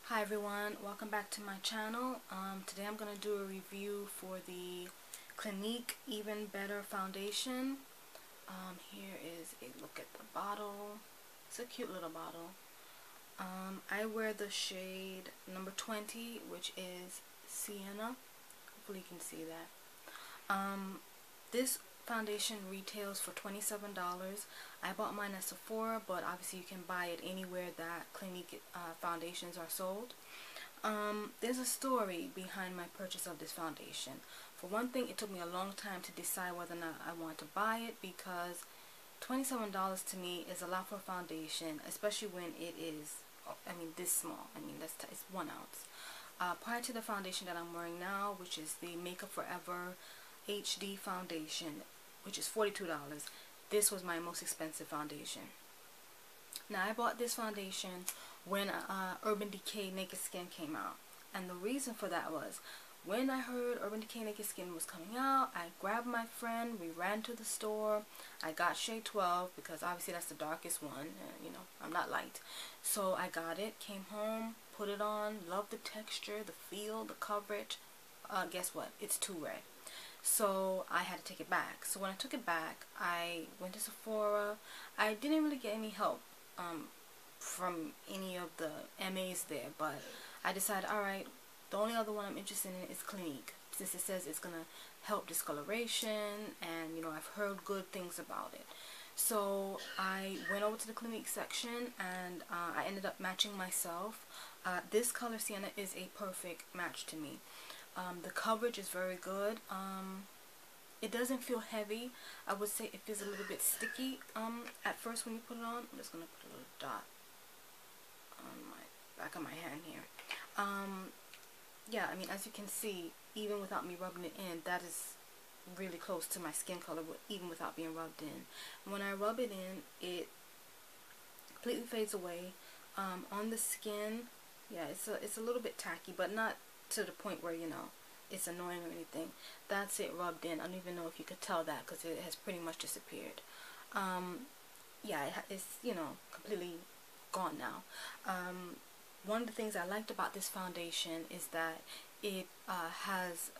Hi everyone, welcome back to my channel. Today I'm going to do a review for the Clinique Even Better Foundation. Here is a look at the bottle. It's a cute little bottle. I wear the shade number 20, which is Sienna. Hopefully you can see that. This foundation retails for $27. I bought mine at Sephora, but obviously you can buy it anywhere that Clinique foundations are sold. There's a story behind my purchase of this foundation. For one thing, it took me a long time to decide whether or not I want to buy it, because $27 to me is a lot for a foundation, especially when it is, this small. It's 1 ounce. Prior to the foundation that I'm wearing now, which is the Makeup Forever HD foundation, which is $42, this was my most expensive foundation. Now, I bought this foundation when Urban Decay Naked Skin came out, and the reason for that was when I heard Urban Decay Naked Skin was coming out, I grabbed my friend, we ran to the store. I got shade 12 because obviously that's the darkest one, I'm not light. So I got it, came home, put it on, loved the texture, the feel, the coverage. Guess what? It's too red. So I had to take it back. So when I took it back, I went to Sephora. I didn't really get any help from any of the MAs there, but I decided, alright, the only other one I'm interested in is Clinique, since it says it's going to help discoloration, and I've heard good things about it. So I went over to the Clinique section, and I ended up matching myself. This color Sienna is a perfect match to me. The coverage is very good. It doesn't feel heavy. I would say it feels a little bit sticky at first when you put it on. I'm just going to put a little dot on my back of my hand here. Yeah, as you can see, even without me rubbing it in, that is really close to my skin color, even without being rubbed in. When I rub it in, it completely fades away. On the skin, yeah, it's a little bit tacky, but not to the point where it's annoying or anything. That's it rubbed in. I don't even know if you could tell that, because it has pretty much disappeared. Yeah, it's completely gone now. One of the things I liked about this foundation is that it has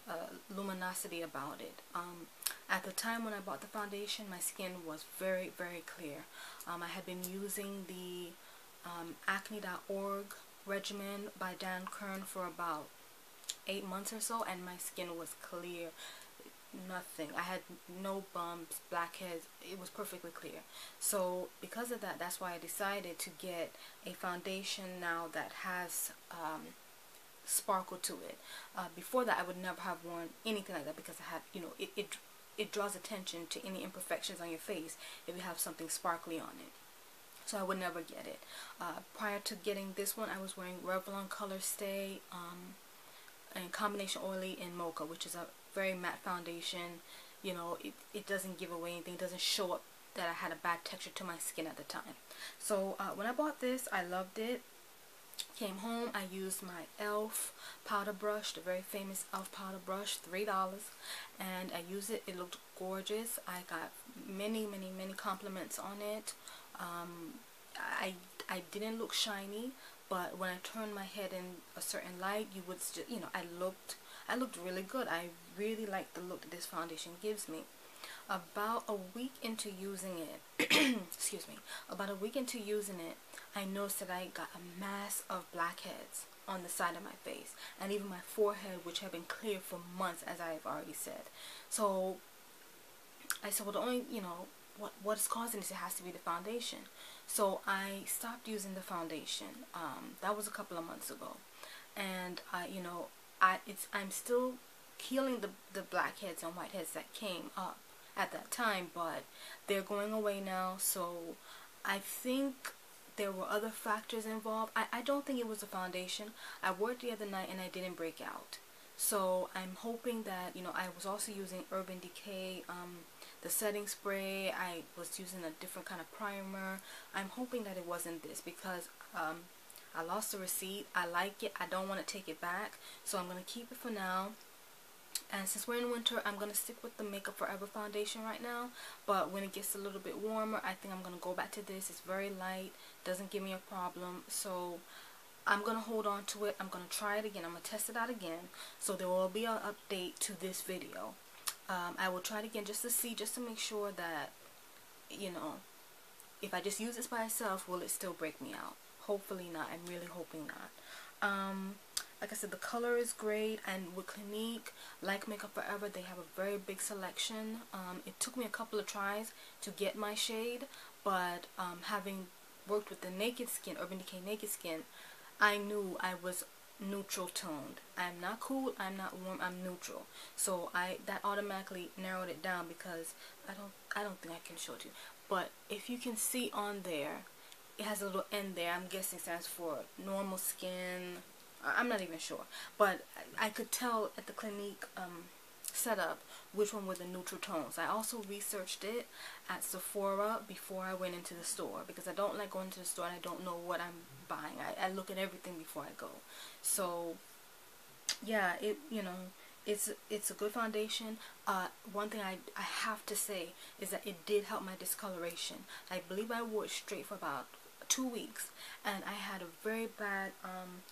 luminosity about it. At the time when I bought the foundation, my skin was very, very clear. I had been using the acne.org regimen by Dan Kern for about 8 months or so, and my skin was clear. Nothing. I had no bumps, blackheads. It was perfectly clear. So because of that, that's why I decided to get a foundation now that has sparkle to it. Before that, I would never have worn anything like that, because I had, it draws attention to any imperfections on your face if you have something sparkly on it. So I would never get it. Prior to getting this one, I was wearing Revlon Color Stay and Combination Oily in Mocha, which is a very matte foundation. It doesn't give away anything. It doesn't show up that I had a bad texture to my skin at the time. So when I bought this, I loved it. Came home, I used my e.l.f. powder brush, the very famous e.l.f. powder brush, $3, and I used it. It looked gorgeous. I got many compliments on it. I didn't look shiny, but when I turned my head in a certain light, you would just, I looked really good. I really like the look that this foundation gives me. About a week into using it, excuse me, about a week into using it, I noticed that I got a mass of blackheads on the side of my face, and even my forehead, which had been clear for months, as I've already said. So I said, well, the only, what's causing this? It has to be the foundation. So I stopped using the foundation. That was a couple of months ago, and I'm still healing the blackheads and whiteheads that came up at that time, but they're going away now. So I think there were other factors involved. I don't think it was the foundation. I wore it the other night and I didn't break out. So I'm hoping that, I was also using Urban Decay, the setting spray. I was using a different kind of primer. I'm hoping that it wasn't this, because I lost the receipt. I like it. I don't want to take it back. So I'm going to keep it for now. And since we're in winter, I'm going to stick with the Makeup Forever foundation right now. But when it gets a little bit warmer, I think I'm going to go back to this. It's very light. Doesn't give me a problem. So I'm going to hold on to it. I'm going to try it again. I'm going to test it out again. So there will be an update to this video. I will try it again just to see, just to make sure that, you know, if I just use this by itself, will it still break me out? Hopefully not. I'm really hoping not. Like I said, the color is great, and with Clinique, like Makeup Forever, they have a very big selection. It took me a couple of tries to get my shade, but having worked with the Naked Skin, Urban Decay Naked Skin, I knew I was neutral toned. I'm not cool, I'm not warm, I'm neutral. So that automatically narrowed it down, because I don't think I can show it you. But if you can see on there, it has a little N there. I'm guessing stands for normal skin. I'm not even sure, but I could tell at the Clinique setup which one were the neutral tones. I also researched it at Sephora before I went into the store, because I don't like going to the store and I don't know what I'm buying. I look at everything before I go. So yeah, it's a good foundation. One thing I have to say is that it did help my discoloration. I believe I wore it straight for about 2 weeks, and I had a very bad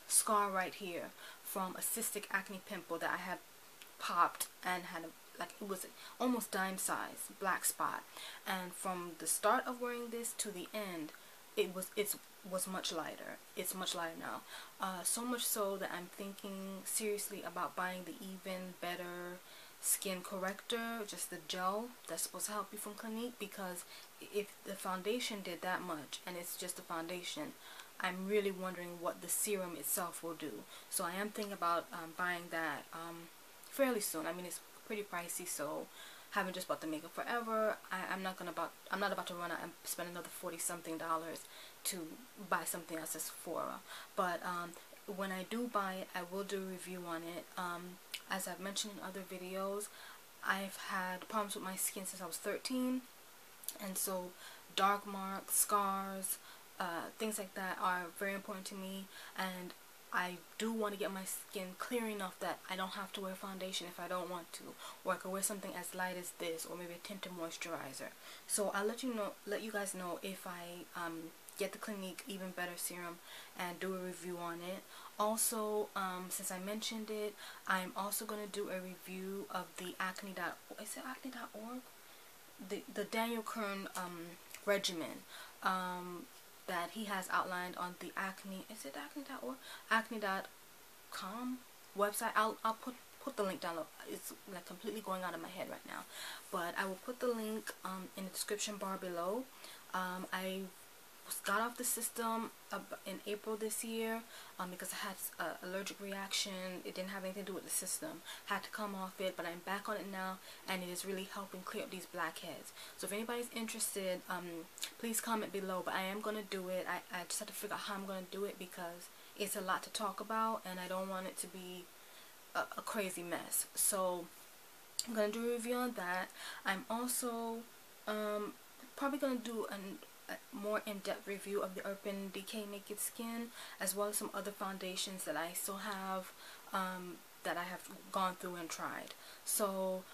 scar right here from a cystic acne pimple that I had popped and had it was almost dime size black spot, and from the start of wearing this to the end, it was much lighter. It's much lighter now, so much so that I'm thinking seriously about buying the Even Better Skin Corrector, just the gel that's supposed to help you from Clinique, because if the foundation did that much and it's just a foundation, I'm really wondering what the serum itself will do. So I am thinking about buying that fairly soon. I mean, it's pretty pricey, so having just bought the Makeup Forever, I'm not about to run out and spend another $40-something to buy something else at Sephora. But when I do buy it, I will do a review on it. As I've mentioned in other videos, I've had problems with my skin since I was 13, and so dark marks, scars, things like that are very important to me, and I do want to get my skin clear enough that I don't have to wear foundation if I don't want to, or I could wear something as light as this, or maybe a tinted moisturizer. So I'll let you guys know if I get the Clinique Even Better serum and do a review on it. Also, since I mentioned it, I'm also going to do a review of the is it acne.org? The Daniel Kern regimen that he has outlined on the acne, is it acne.org? acne.com website. I'll put the link down below. It's like completely going out of my head right now, but I will put the link in the description bar below. I got off the system in April this year because I had an allergic reaction. It didn't have anything to do with the system. Had to come off it, but I'm back on it now, and it is really helping clear up these blackheads. So if anybody's interested, please comment below. But I am going to do it. I just have to figure out how I'm going to do it, because it's a lot to talk about, and I don't want it to be a crazy mess. So I'm going to do a review on that. I'm also probably going to do a more in-depth review of the Urban Decay Naked Skin, as well as some other foundations that I still have, that I have gone through and tried. So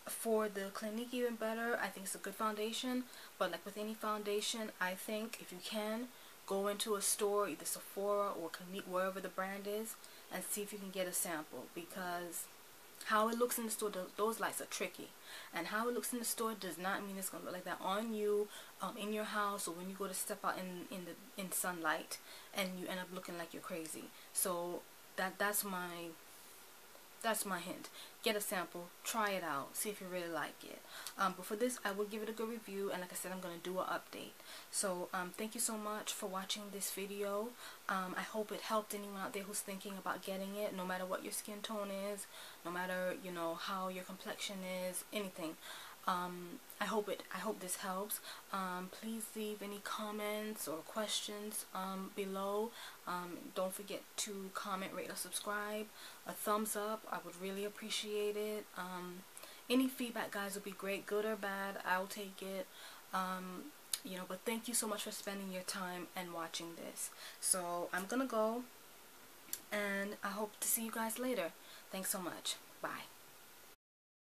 for the Clinique Even Better, I think it's a good foundation, but like with any foundation, I think if you can, go into a store, either Sephora or Clinique, wherever the brand is, and see if you can get a sample, because how it looks in the store, those lights are tricky, and how it looks in the store does not mean it's going to look like that on you, in your house, or when you go to step out in sunlight and you end up looking like you're crazy. So that's my hint. Get a sample, try it out, see if you really like it. But for this, I will give it a good review, and like I said, I'm going to do an update. So thank you so much for watching this video. I hope it helped anyone out there who's thinking about getting it, no matter what your skin tone is, no matter, you know, how your complexion is, anything. I hope this helps. Please leave any comments or questions below. Don't forget to comment, rate, or subscribe. A thumbs up, I would really appreciate it. Any feedback, guys, would be great, good or bad. I'll take it. You know, but thank you so much for spending your time and watching this. So I'm gonna go, and I hope to see you guys later. Thanks so much. Bye.